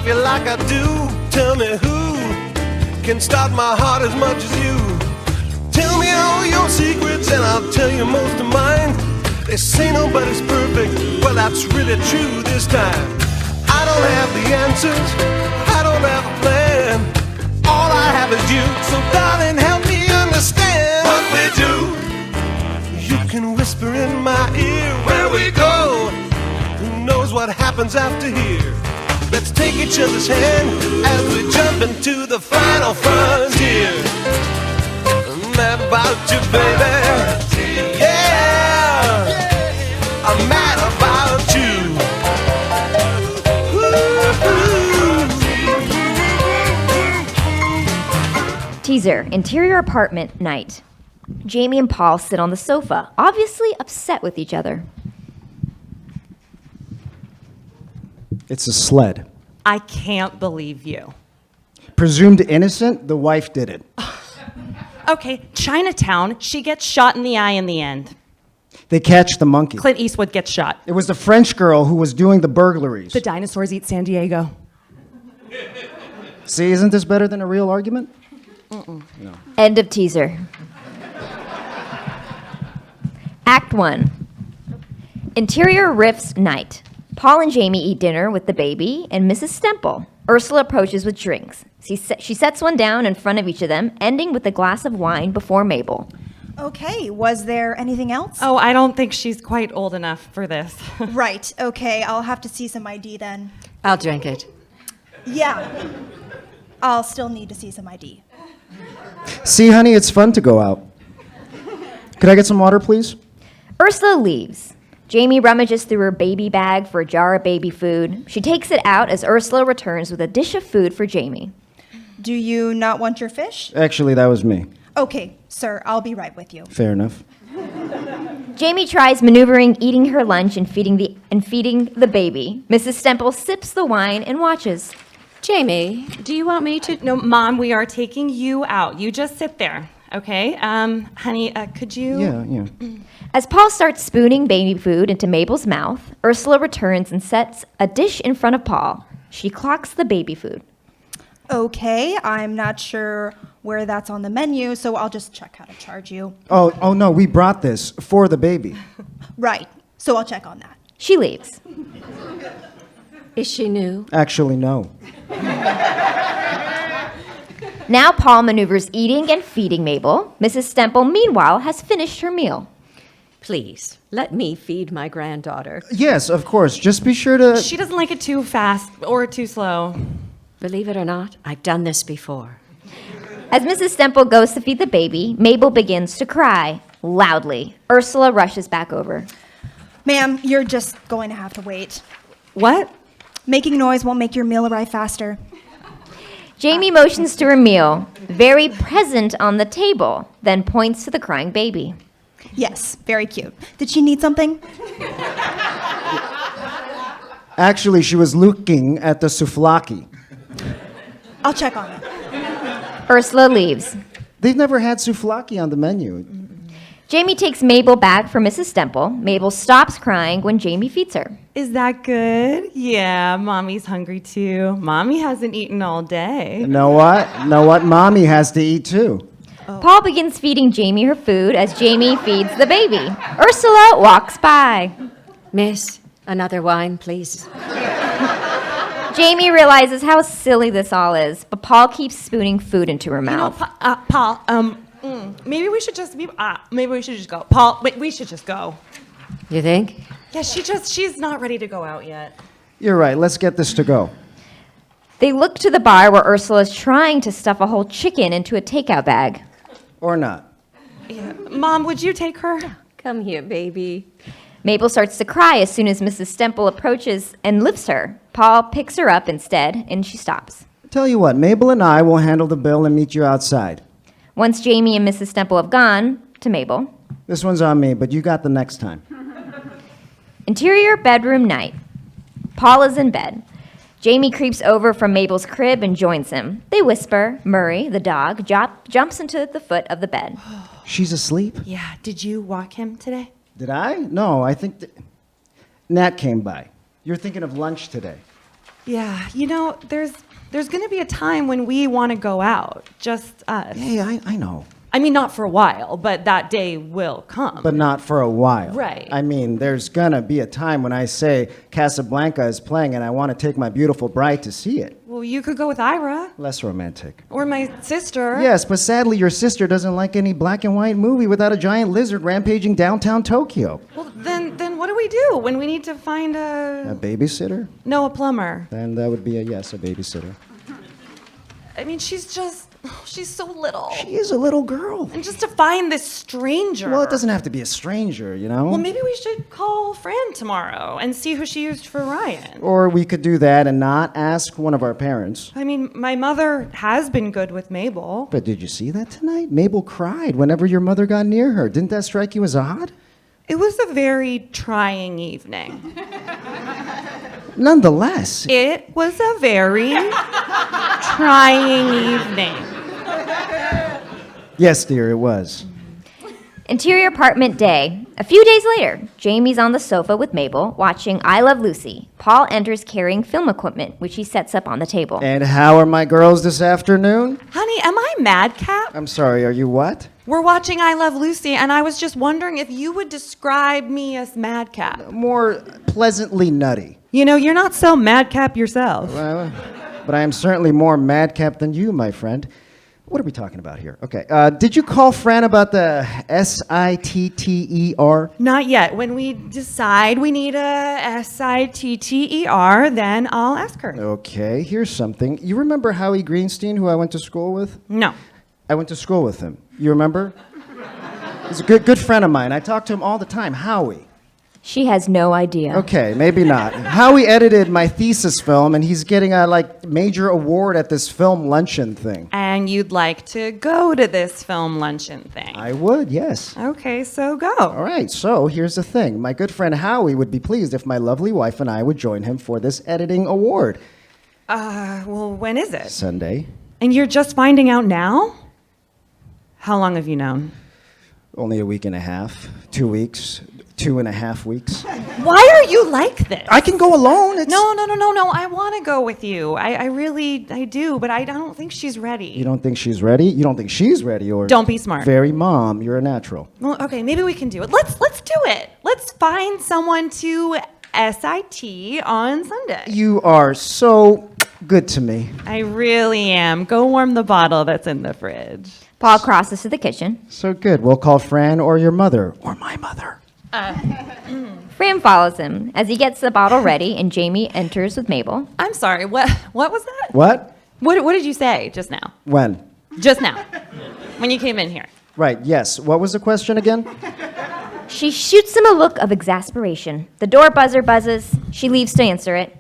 love you like I do. Tell me who can start my heart as much as you. Tell me all your secrets and I'll tell you most of mine. They say nobody's perfect, well that's really true this time. I don't have the answers, I don't have a plan. All I have is you, so darling help me understand what we do. You can whisper in my ear where we go. Who knows what happens after here? Let's take each other's hand as we jump into the final frontier. I'm mad about you, baby. Yeah, I'm mad about you. Teaser, interior apartment night. Jamie and Paul sit on the sofa, obviously upset with each other. It's a sled. I can't believe you. Presumed innocent, the wife did it. Okay, Chinatown, she gets shot in the eye in the end. They catch the monkey. Clint Eastwood gets shot. It was the French girl who was doing the burglaries. The dinosaurs eat San Diego. See, isn't this better than a real argument? No. End of teaser. Act 1. Interior riffs night. Paul and Jamie eat dinner with the baby and Mrs. Stemple. Ursula approaches with drinks. She sets one down in front of each of them, ending with a glass of wine before Mabel. Okay, was there anything else? Oh, I don't think she's quite old enough for this. Right, okay, I'll have to see some ID then. I'll drink it. Yeah, I'll still need to see some ID. See, honey, it's fun to go out. Could I get some water, please? Ursula leaves. Jamie rummages through her baby bag for a jar of baby food. She takes it out as Ursula returns with a dish of food for Jamie. Do you not want your fish? Actually, that was me. Okay, sir, I'll be right with you. Fair enough. Jamie tries maneuvering, eating her lunch and feeding the baby. Mrs. Stemple sips the wine and watches. Jamie, do you want me to? No, Mom, we are taking you out. You just sit there, okay? Honey, could you? Yeah. As Paul starts spooning baby food into Mabel's mouth, Ursula returns and sets a dish in front of Paul. She clocks the baby food. Okay, I'm not sure where that's on the menu, so I'll just check how to charge you. Oh no, we brought this for the baby. Right, so I'll check on that. She leaves. Is she new? Actually, no. Now Paul maneuvers eating and feeding Mabel. Mrs. Stemple, meanwhile, has finished her meal. Please, let me feed my granddaughter. Yes, of course. Just be sure to... She doesn't like it too fast or too slow. Believe it or not, I've done this before. As Mrs. Stemple goes to feed the baby, Mabel begins to cry loudly. Ursula rushes back over. Ma'am, you're just going to have to wait. What? Making noise won't make your meal arrive faster. Jamie motions to her meal, very present on the table, then points to the crying baby. Yes, very cute. Did she need something? Actually, she was looking at the souvlaki. I'll check on it. Ursula leaves. They've never had souvlaki on the menu. Jamie takes Mabel back for Mrs. Stemple. Mabel stops crying when Jamie feeds her. Is that good? Yeah, Mommy's hungry too. Mommy hasn't eaten all day. Know what? Mommy has to eat too. Paul begins feeding Jamie her food as Jamie feeds the baby. Ursula walks by. Miss, another wine, please. Jamie realizes how silly this all is, but Paul keeps spooning food into her mouth. Paul, maybe we should just go. Paul, wait, we should just go. You think? Yeah, she's not ready to go out yet. You're right. Let's get this to go. They look to the bar where Ursula is trying to stuff a whole chicken into a takeout bag. Or not. Yeah. Mom, would you take her? Come here, baby. Mabel starts to cry as soon as Mrs. Stemple approaches and lifts her. Paul picks her up instead, and she stops. Tell you what, Mabel and I will handle the bill and meet you outside. Once Jamie and Mrs. Stemple have gone, to Mabel. This one's on me, but you got the next time. Interior bedroom night. Paul is in bed. Jamie creeps over from Mabel's crib and joins him. They whisper. Murray, the dog, jumps into the foot of the bed. She's asleep? Yeah, did you walk him today? Did I? No, I think Nat came by. You're thinking of lunch today. Yeah, there's going to be a time when we want to go out. Just us. Hey, I know. I mean, not for a while, but that day will come. But not for a while. Right. I mean, there's gonna be a time when I say Casablanca is playing and I want to take my beautiful bride to see it. Well, you could go with Ira. Less romantic. Or my sister. Yes, but sadly your sister doesn't like any black and white movie without a giant lizard rampaging downtown Tokyo. Well, then what do we do when we need to find A babysitter? No, a plumber. Then that would be a babysitter. I mean, she's so little. She is a little girl. And just to find this stranger. Well, it doesn't have to be a stranger, you know? Well, maybe we should call Fran tomorrow and see who she used for Ryan. Or we could do that and not ask one of our parents. I mean, my mother has been good with Mabel. But did you see that tonight? Mabel cried whenever your mother got near her. Didn't that strike you as odd? It was a very trying evening. Nonetheless. It was a very trying evening. Yes, dear, it was. Interior apartment day. A few days later, Jamie's on the sofa with Mabel, watching I Love Lucy. Paul enters carrying film equipment, which he sets up on the table. And how are my girls this afternoon? Honey, am I madcap? I'm sorry, are you what? We're watching I Love Lucy, and I was just wondering if you would describe me as madcap. More pleasantly nutty. You're not so madcap yourself. But I am certainly more madcap than you, my friend. What are we talking about here? Okay, did you call Fran about the SITTER? Not yet. When we decide we need a SITTER, then I'll ask her. Okay, here's something. You remember Howie Greenstein, who I went to school with? No. I went to school with him. You remember? He's a good friend of mine. I talk to him all the time. Howie. She has no idea. Okay, maybe not. Howie edited my thesis film, and he's getting a major award at this film luncheon thing. And you'd like to go to this film luncheon thing? I would, yes. Okay, so go. All right, so here's the thing. My good friend Howie would be pleased if my lovely wife and I would join him for this editing award. Well, when is it? Sunday. And you're just finding out now? How long have you known? Only a week and a half. 2 weeks. 2.5 weeks. Why are you like this? I can go alone. No. I want to go with you. I really do, but I don't think she's ready. You don't think she's ready? You don't think she's ready, or... Don't be smart. Very mom, you're a natural. Well, okay, maybe we can do it. Let's do it. Let's find someone to SIT on Sunday. You are so good to me. I really am. Go warm the bottle that's in the fridge. Paul crosses to the kitchen. So good. We'll call Fran or your mother. Or my mother. Fran follows him as he gets the bottle ready, and Jamie enters with Mabel. I'm sorry. What was that? What? What did you say just now? When? Just now. When you came in here. Right, yes. What was the question again? She shoots him a look of exasperation. The door buzzer buzzes. She leaves to answer it.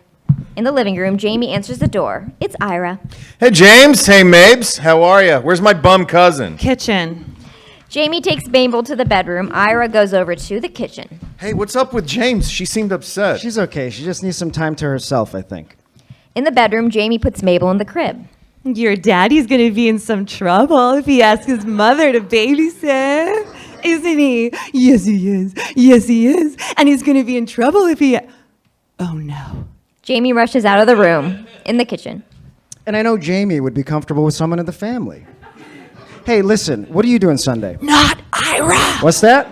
In the living room, Jamie answers the door. It's Ira. Hey, James. Hey, Mabes. How are you? Where's my bum cousin? Kitchen. Jamie takes Mabel to the bedroom. Ira goes over to the kitchen. Hey, what's up with James? She seemed upset. She's okay. She just needs some time to herself, I think. In the bedroom, Jamie puts Mabel in the crib. Your daddy's going to be in some trouble if he asks his mother to babysit, isn't he? Yes, he is. Yes, he is. And he's going to be in trouble if he... Oh, no. Jamie rushes out of the room. In the kitchen. And I know Jamie would be comfortable with someone in the family. Hey, listen, what are you doing Sunday? Not Ira. What's that?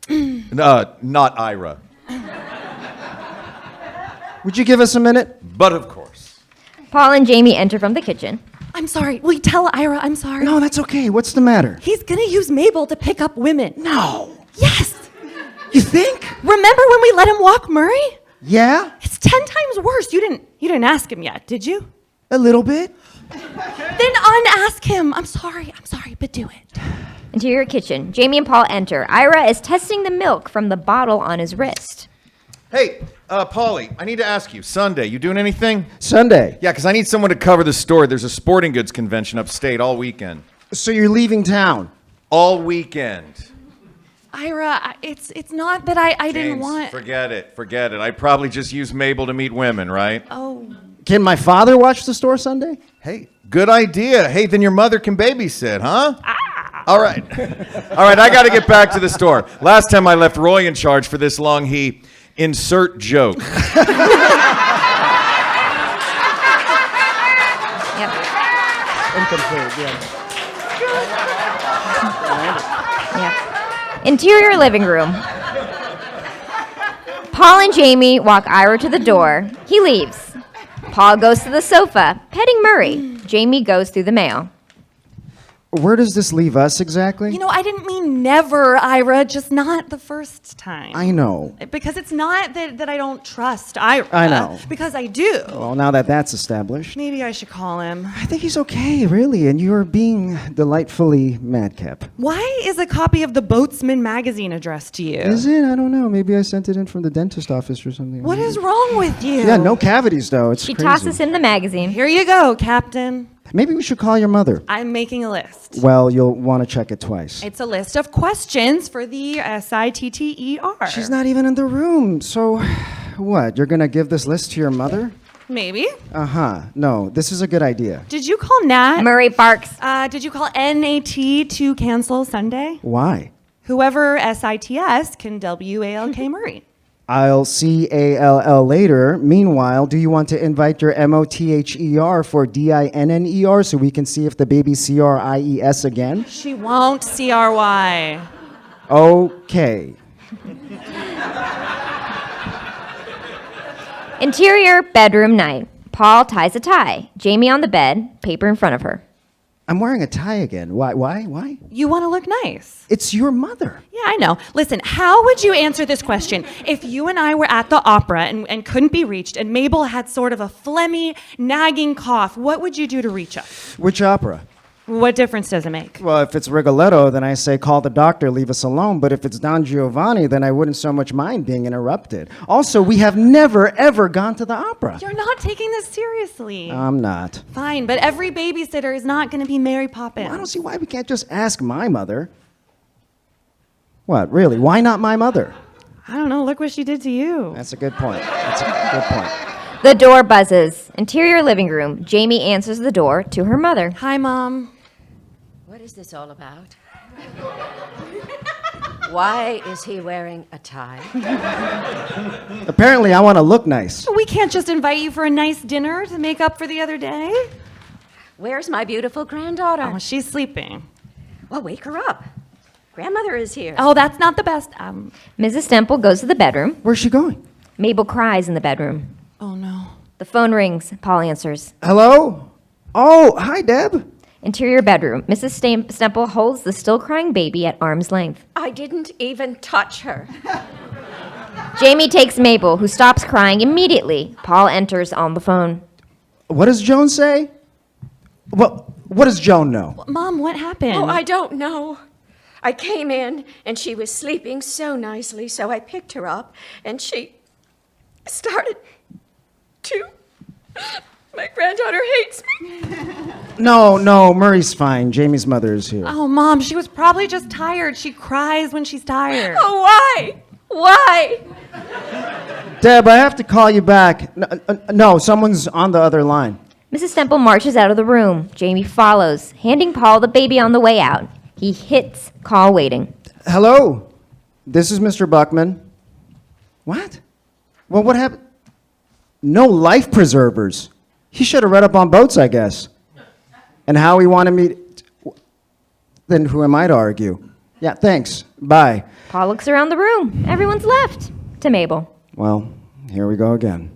Not Ira. Would you give us a minute? But of course. Paul and Jamie enter from the kitchen. I'm sorry. Will you tell Ira I'm sorry? No, that's okay. What's the matter? He's going to use Mabel to pick up women. No. Yes. You think? Remember when we let him walk Murray? Yeah? It's 10 times worse. You didn't ask him yet, did you? A little bit. Then unask him. I'm sorry, but do it. Interior kitchen. Jamie and Paul enter. Ira is testing the milk from the bottle on his wrist. Hey, Paulie, I need to ask you. Sunday, you doing anything? Sunday. Yeah, because I need someone to cover the store. There's a sporting goods convention upstate all weekend. So you're leaving town? All weekend. Ira, it's not that I didn't James, want... Forget it. I probably just use Mabel to meet women, right? Oh. Can my father watch the store Sunday? Hey, good idea. Hey, then your mother can babysit, huh? All right. All right, I got to get back to the store. Last time I left Roy in charge for this long, he Insert joke. Yep. Incomplete, yeah. Yep. Interior living room. Paul and Jamie walk Ira to the door. He leaves. Paul goes to the sofa, petting Murray. Jamie goes through the mail. Where does this leave us exactly? You know, I didn't mean never, Ira, just not the first time. I know. Because it's not that I don't trust Ira. I know. Because I do. Well, now that that's established, Maybe I should call him. I think he's okay, really, and you're being delightfully madcap. Why is a copy of the Boatsman magazine addressed to you? Is it? I don't know. Maybe I sent it in from the dentist office or something. What is wrong with you? Yeah, no cavities, though. It's She crazy. tosses him the magazine. Here you go, Captain. Maybe we should call your mother. I'm making a list. Well, you'll want to check it twice. It's a list of questions for the SITTER. She's not even in the room, so what? You're going to give this list to your mother? Maybe. Uh-huh. No, this is a good idea. Did you call Nat? Murray barks. Did you call NAT to cancel Sunday? Why? Whoever SITS can WALK Murray. I'll CALL later. Meanwhile, do you want to invite your MOTHER for DINNER so we can see if the baby CRIES again? She won't CRY. Okay. Interior bedroom night. Paul ties a tie. Jamie on the bed, paper in front of her. I'm wearing a tie again. Why? You want to look nice. It's your mother. Yeah, I know. Listen, how would you answer this question if you and I were at the opera and couldn't be reached and Mabel had sort of a phlegmy, nagging cough? What would you do to reach us? Which opera? What difference does it make? Well, if it's Rigoletto, then I say call the doctor, leave us alone. But if it's Don Giovanni, then I wouldn't so much mind being interrupted. Also, we have never, ever gone to the opera. You're not taking this seriously. I'm not. Fine, but every babysitter is not going to be Mary Poppins. I don't see why we can't just ask my mother. What, really? Why not my mother? I don't know. Look what she did to you. That's a good point. That's a good point. The door buzzes. Interior living room. Jamie answers the door to her mother. Hi, Mom. What is this all about? Why is he wearing a tie? Apparently, I want to look nice. We can't just invite you for a nice dinner to make up for the other day. Where's my beautiful granddaughter? Oh, she's sleeping. Well, wake her up. Grandmother is here. Oh, that's not the best. Mrs. Stemple goes to the bedroom. Where's she going? Mabel cries in the bedroom. Oh, no. The phone rings. Paul answers. Hello? Oh, hi, Deb. Interior bedroom. Mrs. Stemple holds the still crying baby at arm's length. I didn't even touch her. Jamie takes Mabel, who stops crying immediately. Paul enters on the phone. What does Joan say? Well, what does Joan know? Mom, what happened? Oh, I don't know. I came in and she was sleeping so nicely, so I picked her up and she started to. My granddaughter hates me. No, Murray's fine. Jamie's mother is here. Oh, Mom, she was probably just tired. She cries when she's tired. Oh, why? Why? Deb, I have to call you back. No, someone's on the other line. Mrs. Stemple marches out of the room. Jamie follows, handing Paul the baby on the way out. He hits call waiting. Hello? This is Mr. Buckman. What? Well, what happened? No life preservers. He should have read up on boats, I guess. And how he wanted me to... Then who am I to argue? Yeah, thanks. Bye. Paul looks around the room. Everyone's left. To Mabel. Well, here we go again.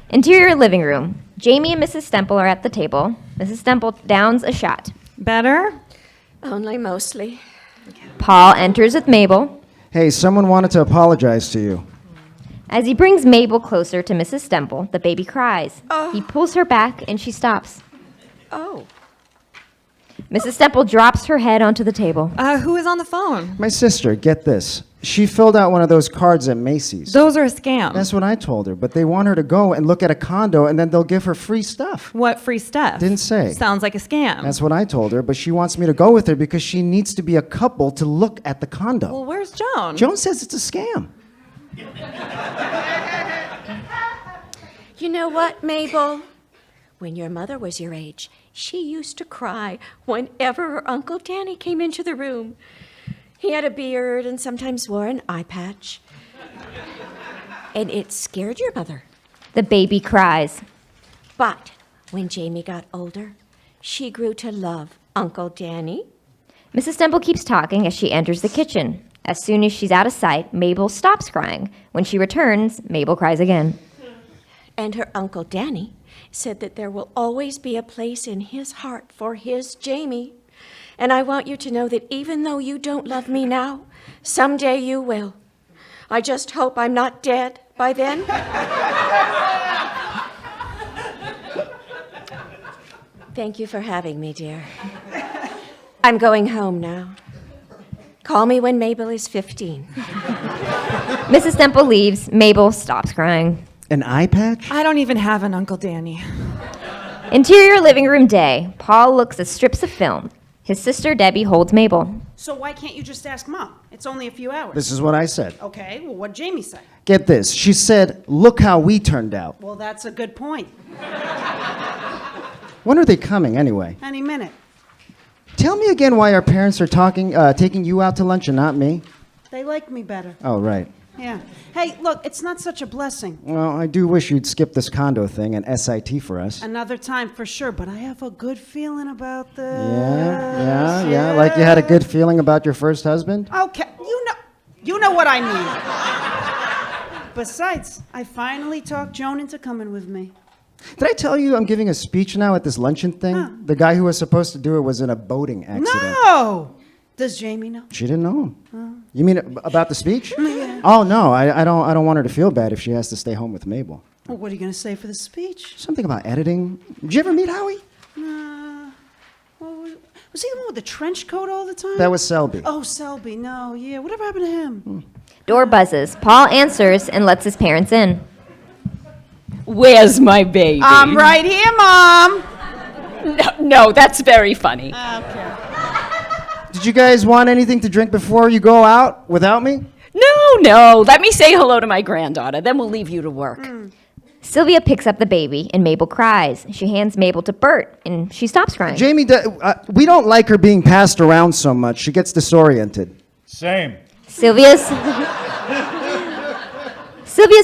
Interior living room. Jamie and Mrs. Stemple are at the table. Mrs. Stemple downs a shot. Better? Only mostly. Paul enters with Mabel. Hey, someone wanted to apologize to you. As he brings Mabel closer to Mrs. Stemple, the baby cries. He pulls her back and she stops. Oh. Mrs. Stemple drops her head onto the table. Who is on the phone? My sister, get this. She filled out one of those cards at Macy's. Those are a scam. That's what I told her, but they want her to go and look at a condo and then they'll give her free stuff. What free stuff? Didn't say. Sounds like a scam. That's what I told her, but she wants me to go with her because she needs to be a couple to look at the condo. Well, where's Joan? Joan says it's a scam. You know what, Mabel? When your mother was your age, she used to cry whenever her Uncle Danny came into the room. He had a beard and sometimes wore an eye patch. and it scared your mother. The baby cries. But when Jamie got older, she grew to love Uncle Danny. Mrs. Stemple keeps talking as she enters the kitchen. As soon as she's out of sight, Mabel stops crying. When she returns, Mabel cries again. And her Uncle Danny said that there will always be a place in his heart for his Jamie. And I want you to know that even though you don't love me now, someday you will. I just hope I'm not dead by then. Thank you for having me, dear. I'm going home now. Call me when Mabel is 15. Mrs. Stemple leaves. Mabel stops crying. An eye patch? I don't even have an Uncle Danny. Interior living room day. Paul looks at strips of film. His sister Debbie holds Mabel. So why can't you just ask Mom? It's only a few hours. This is what I said. Okay, well, what'd Jamie say? Get this. She said, look how we turned out. Well, that's a good point. When are they coming anyway? Any minute. Tell me again why our parents are taking you out to lunch and not me. They like me better. Oh, right. Yeah. Hey, look, it's not such a blessing. Well, I do wish you'd skip this condo thing and SIT for us. Another time for sure, but I have a good feeling about this. Yeah. Like you had a good feeling about your first husband? Okay, you know what I mean. Besides, I finally talked Joan into coming with me. Did I tell you I'm giving a speech now at this luncheon thing? Huh. The guy who was supposed to do it was in a boating accident. No! Does Jamie know? She didn't know. You mean about the speech? Yeah. Oh no, I don't want her to feel bad if she has to stay home with Mabel. Well, what are you going to say for the speech? Something about editing. Did you ever meet Howie? Well, was he the one with the trench coat all the time? That was Selby. Oh, Selby, no, yeah. Whatever happened to him? Door buzzes. Paul answers and lets his parents in. Where's my baby? I'm right here, Mom. No, that's very funny. Okay. Did you guys want anything to drink before you go out without me? No. Let me say hello to my granddaughter, then we'll leave you to work. Sylvia picks up the baby and Mabel cries. She hands Mabel to Bert and she stops crying. Jamie, we don't like her being passed around so much. She gets disoriented. Same. Sylvia's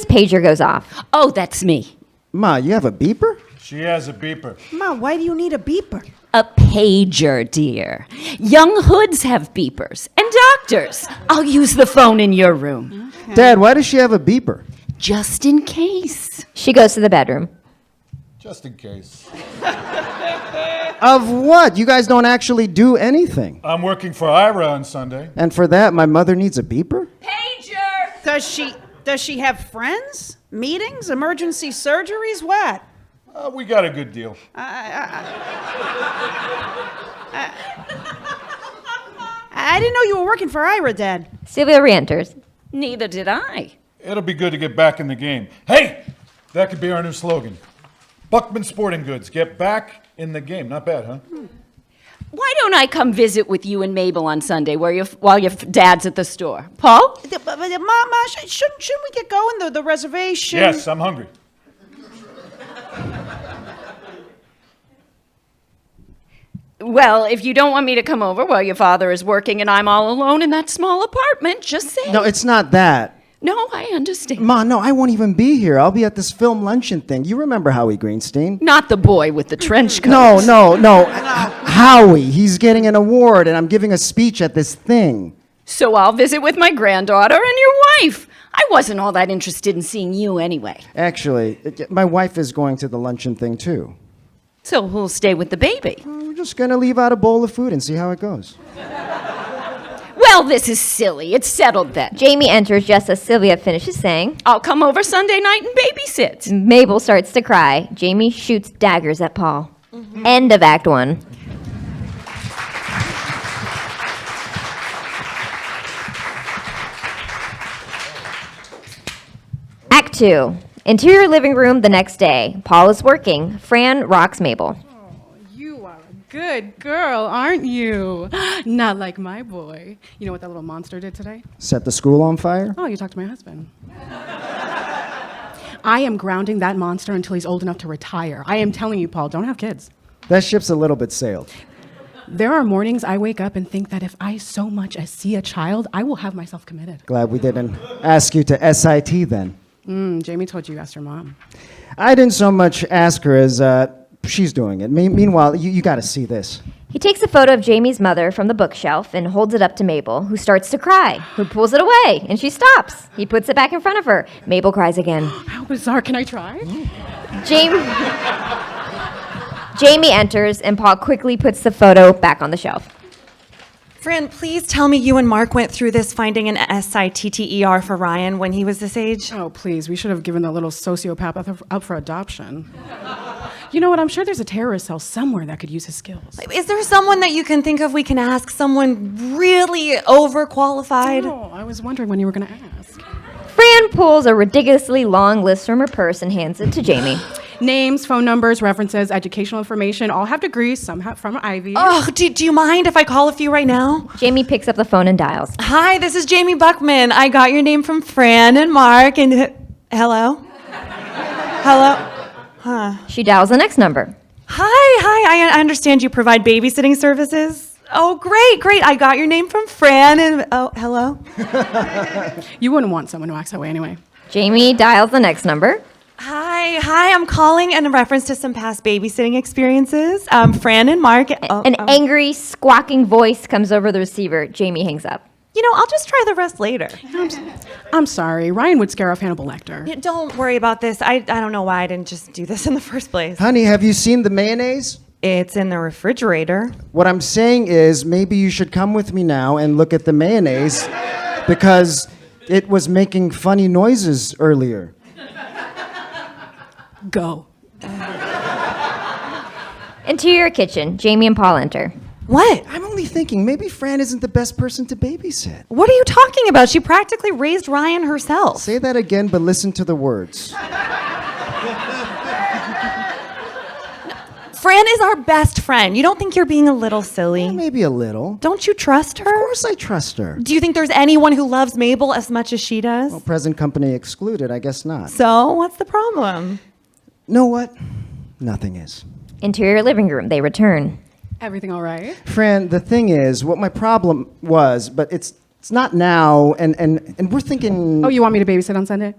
pager goes off. Oh, that's me. Ma, you have a beeper? She has a beeper. Ma, why do you need a beeper? A pager, dear. Young hoods have beepers. And doctors. I'll use the phone in your room. Dad, why does she have a beeper? Just in case. She goes to the bedroom. Just in case. Of what? You guys don't actually do anything. I'm working for Ira on Sunday. And for that, my mother needs a beeper? Pager! Does she have friends? Meetings? Emergency surgeries? What? We got a good deal. I didn't know you were working for Ira, Dad. Sylvia re-enters. Neither did I. It'll be good to get back in the game. Hey, that could be our new slogan. Buckman Sporting Goods, get back in the game. Not bad, huh? Why don't I come visit with you and Mabel on Sunday while your dad's at the store? Paul? Mama, shouldn't we get going? The reservation? Yes, I'm hungry. Well, if you don't want me to come over while your father is working and I'm all alone in that small apartment, just say. No, it's not that. No, I understand. Ma, no, I won't even be here. I'll be at this film luncheon thing. You remember Howie Greenstein? Not the boy with the trench coat. No. Howie, he's getting an award, and I'm giving a speech at this thing. So I'll visit with my granddaughter and your wife. I wasn't all that interested in seeing you anyway. Actually, my wife is going to the luncheon thing, too. So who'll stay with the baby? We're just going to leave out a bowl of food and see how it goes. Well, this is silly. It's settled then. Jamie enters just as Sylvia finishes saying. I'll come over Sunday night and babysit. Mabel starts to cry. Jamie shoots daggers at Paul. End of Act 1. Act 2. Interior living room the next day. Paul is working. Fran rocks Mabel. You are a good girl, aren't you? Not like my boy. You know what that little monster did today? Set the school on fire? Oh, you talked to my husband. I am grounding that monster until he's old enough to retire. I am telling you, Paul, don't have kids. That ship's a little bit sailed. There are mornings I wake up and think that if I so much as see a child, I will have myself committed. Glad we didn't ask you to SIT then. Jamie told you asked her mom. I didn't so much ask her as she's doing it. Meanwhile, you got to see this. He takes a photo of Jamie's mother from the bookshelf and holds it up to Mabel, who starts to cry, who pulls it away, and she stops. He puts it back in front of her. Mabel cries again. How bizarre. Can I try? Jamie enters, and Paul quickly puts the photo back on the shelf. Fran, please tell me you and Mark went through this finding an SITTER for Ryan when he was this age. Oh, please. We should have given the little sociopath up for adoption. You know what? I'm sure there's a terrorist cell somewhere that could use his skills. Is there someone that you can think of we can ask? Someone really overqualified? Oh, I was wondering when you were going to ask. Fran pulls a ridiculously long list from her purse and hands it to Jamie. Names, phone numbers, references, educational information, all have degrees, some have from Ivy. Oh, do you mind if I call a few right now? Jamie picks up the phone and dials. Hi, this is Jamie Buckman. I got your name from Fran and Mark and... Hello? Hello? Huh. She dials the next number. Hi, I understand you provide babysitting services. Oh, great. I got your name from Fran and... Oh, hello? You wouldn't want someone who acts that way anyway. Jamie dials the next number. Hi, I'm calling in reference to some past babysitting experiences. Fran and Mark... An angry, squawking voice comes over the receiver. Jamie hangs up. You know, I'll just try the rest later. I'm sorry. Ryan would scare off Hannibal Lecter. Yeah, don't worry about this. I don't know why I didn't just do this in the first place. Honey, have you seen the mayonnaise? It's in the refrigerator. What I'm saying is maybe you should come with me now and look at the mayonnaise because it was making funny noises earlier. Go. Interior kitchen. Jamie and Paul enter. What? I'm only thinking maybe Fran isn't the best person to babysit. What are you talking about? She practically raised Ryan herself. Say that again, but listen to the words. Fran is our best friend. You don't think you're being a little silly? Well, maybe a little. Don't you trust her? Of course I trust her. Do you think there's anyone who loves Mabel as much as she does? Well, present company excluded, I guess not. So, what's the problem? Know what? Nothing is. Interior living room. They return. Everything all right? Fran, the thing is, what my problem was, but it's not now, and we're thinking... Oh, you want me to babysit on Sunday?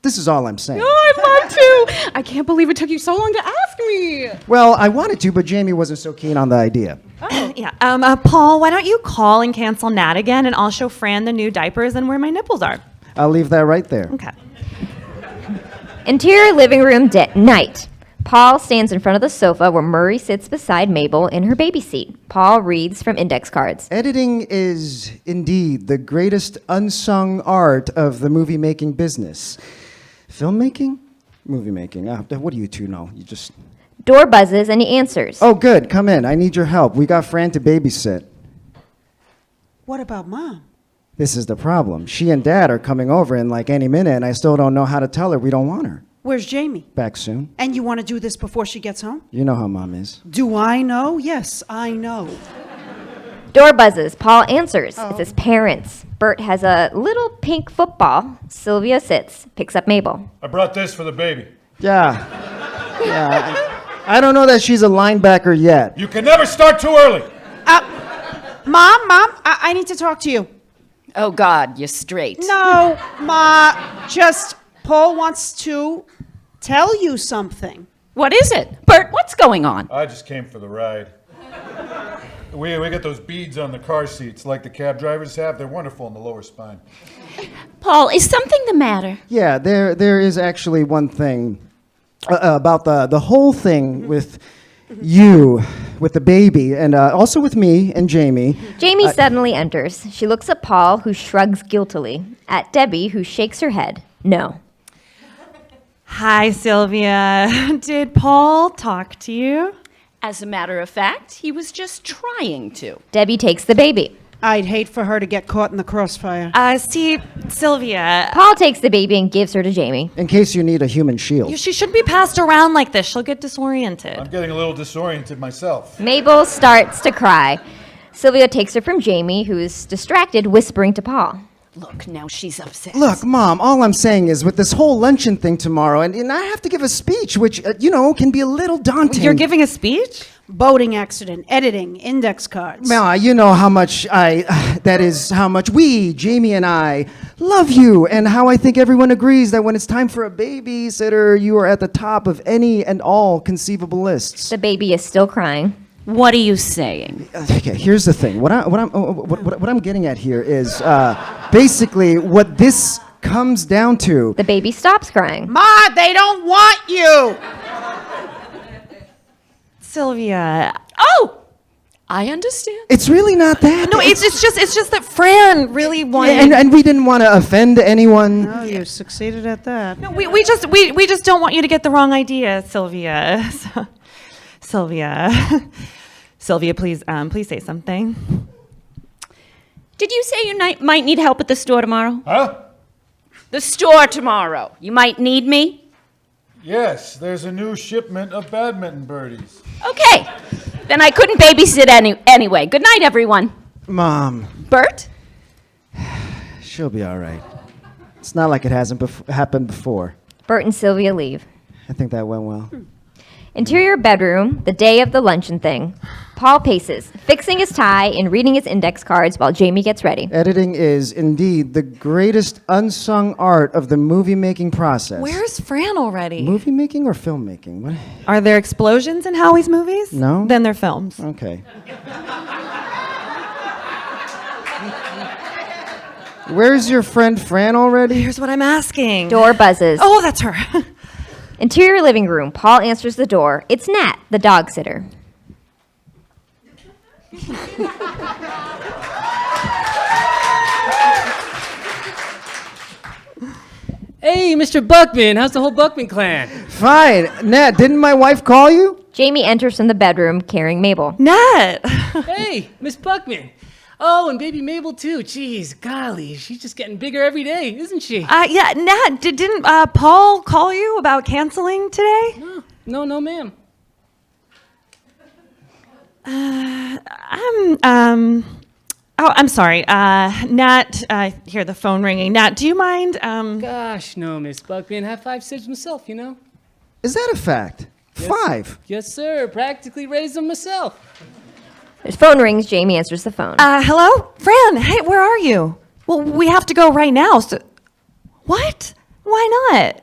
This is all I'm saying. Oh, I'd love to. I can't believe it took you so long to ask me. Well, I wanted to, but Jamie wasn't so keen on the idea. Yeah. Paul, why don't you call and cancel Nat again, and I'll show Fran the new diapers and where my nipples are. I'll leave that right there. Okay. Interior living room night. Paul stands in front of the sofa where Murray sits beside Mabel in her baby seat. Paul reads from index cards. Editing is indeed the greatest unsung art of the movie-making business. Filmmaking? Movie-making. What do you two know? You just... Door buzzes and he answers. Oh, good. Come in. I need your help. We got Fran to babysit. What about Mom? This is the problem. She and Dad are coming over in like any minute, and I still don't know how to tell her we don't want her. Where's Jamie? Back soon. And you want to do this before she gets home? You know how Mom is. Do I know? Yes, I know. Door buzzes. Paul answers. It's his parents. Bert has a little pink football. Sylvia sits, picks up Mabel. I brought this for the baby. Yeah. I don't know that she's a linebacker yet. You can never start too early. Mom, I need to talk to you. Oh, God, you're straight. No, Ma, just Paul wants to tell you something. What is it? Bert, what's going on? I just came for the ride. We got those beads on the car seats like the cab drivers have. They're wonderful in the lower spine. Paul, is something the matter? Yeah, there is actually one thing about the whole thing with you, with the baby, and also with me and Jamie. Jamie suddenly enters. She looks at Paul, who shrugs guiltily, at Debbie, who shakes her head. No. Hi, Sylvia. Did Paul talk to you? As a matter of fact, he was just trying to. Debbie takes the baby. I'd hate for her to get caught in the crossfire. See, Sylvia. Paul takes the baby and gives her to Jamie. In case you need a human shield. She shouldn't be passed around like this. She'll get disoriented. I'm getting a little disoriented myself. Mabel starts to cry. Sylvia takes her from Jamie, who is distracted, whispering to Paul. Look, now she's upset. Look, Mom, all I'm saying is with this whole luncheon thing tomorrow, and I have to give a speech, which, can be a little daunting. You're giving a speech? Boating accident, editing, index cards. Ma, you know how much that is how much we, Jamie and I, love you, and how I think everyone agrees that when it's time for a babysitter, you are at the top of any and all conceivable lists. The baby is still crying. What are you saying? Okay, here's the thing. What I'm getting at here is basically what this comes down to. The baby stops crying. Ma, they don't want you. Sylvia. Oh, I understand. It's really not that. No, it's just that Fran really wanted. And we didn't want to offend anyone. Oh, you succeeded at that. No, we just don't want you to get the wrong idea, Sylvia. Sylvia, Sylvia, please say something. Did you say you might need help at the store tomorrow? Huh? The store tomorrow. You might need me? Yes, there's a new shipment of badminton birdies. Okay. Then I couldn't babysit anyway. Good night, everyone. Mom, Bert? she'll be all right. It's not like it hasn't happened before. Bert and Sylvia leave. I think that went well. Interior bedroom, the day of the luncheon thing. Paul paces, fixing his tie and reading his index cards while Jamie gets ready. Editing is indeed the greatest unsung art of the movie-making process. Where's Fran already? Movie making or filmmaking? What? Are there explosions in Howie's movies? No. Then they're films. Okay. Where's your friend Fran already? Here's what I'm asking. Door buzzes. Oh, that's her. Interior living room. Paul answers the door. It's Nat, the dog sitter. Hey, Mr. Buckman, how's the whole Buckman clan? Fine. Nat, didn't my wife call you? Jamie enters from the bedroom carrying Mabel. Nat! Hey, Miss Buckman. Oh, and baby Mabel too. Jeez, golly, she's just getting bigger every day, isn't she? Yeah, Nat, didn't Paul call you about canceling today? No, ma'am. I'm sorry. Nat, hear the phone ringing. Nat, do you mind, Gosh, no, Miss Buckman. Have 5 sips myself, you know? Is that a fact? Yes. 5? Yes, sir. Practically raised them myself. His phone rings. Jamie answers the phone. Hello? Fran, hey, where are you? Well, we have to go right now, so... What? Why not?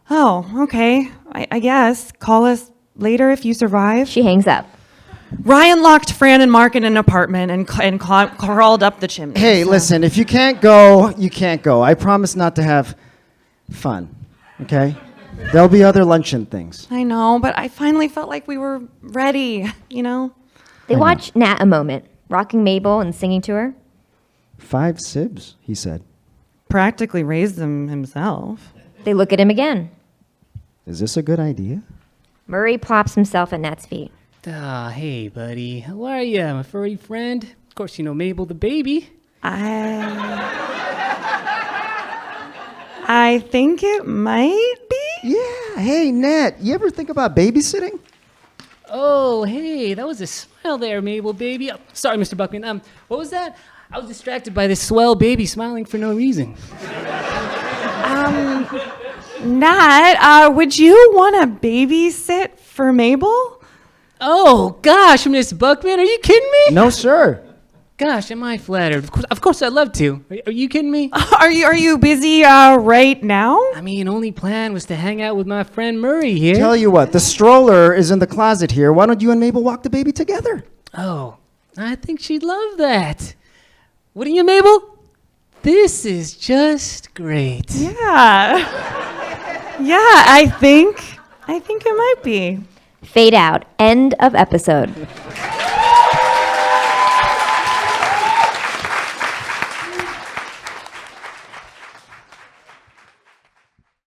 Oh, okay. I guess. Call us later if you survive. She hangs up. Ryan locked Fran and Mark in an apartment and crawled up the chimney. Hey, listen, if you can't go, you can't go. I promise not to have fun, okay? There'll be other luncheon things. I know, but I finally felt like we were ready, you know? They watch Nat a moment, rocking Mabel and singing to her. 5 sibs, he said. Practically raised them himself. They look at him again. Is this a good idea? Murray plops himself at Nat's feet. Ah, hey, buddy. How are you, my furry friend? Of course, you know Mabel the baby. I think it might be. Yeah, hey, Nat, you ever think about babysitting? Oh, hey, that was a smile there, Mabel baby. Oh, sorry, Mr. Buckman. What was that? I was distracted by this swell baby smiling for no reason. Nat, would you want to babysit for Mabel? Oh, gosh, Miss Buckman, are you kidding me? No, sir. Gosh, am I flattered? Of course I'd love to. Are you kidding me? Are you busy right now? I mean, only plan was to hang out with my friend Murray here. Tell you what, the stroller is in the closet here. Why don't you and Mabel walk the baby together? Oh, I think she'd love that. Wouldn't you, Mabel? This is just great. Yeah. Yeah, I think it might be. Fade out. End of episode.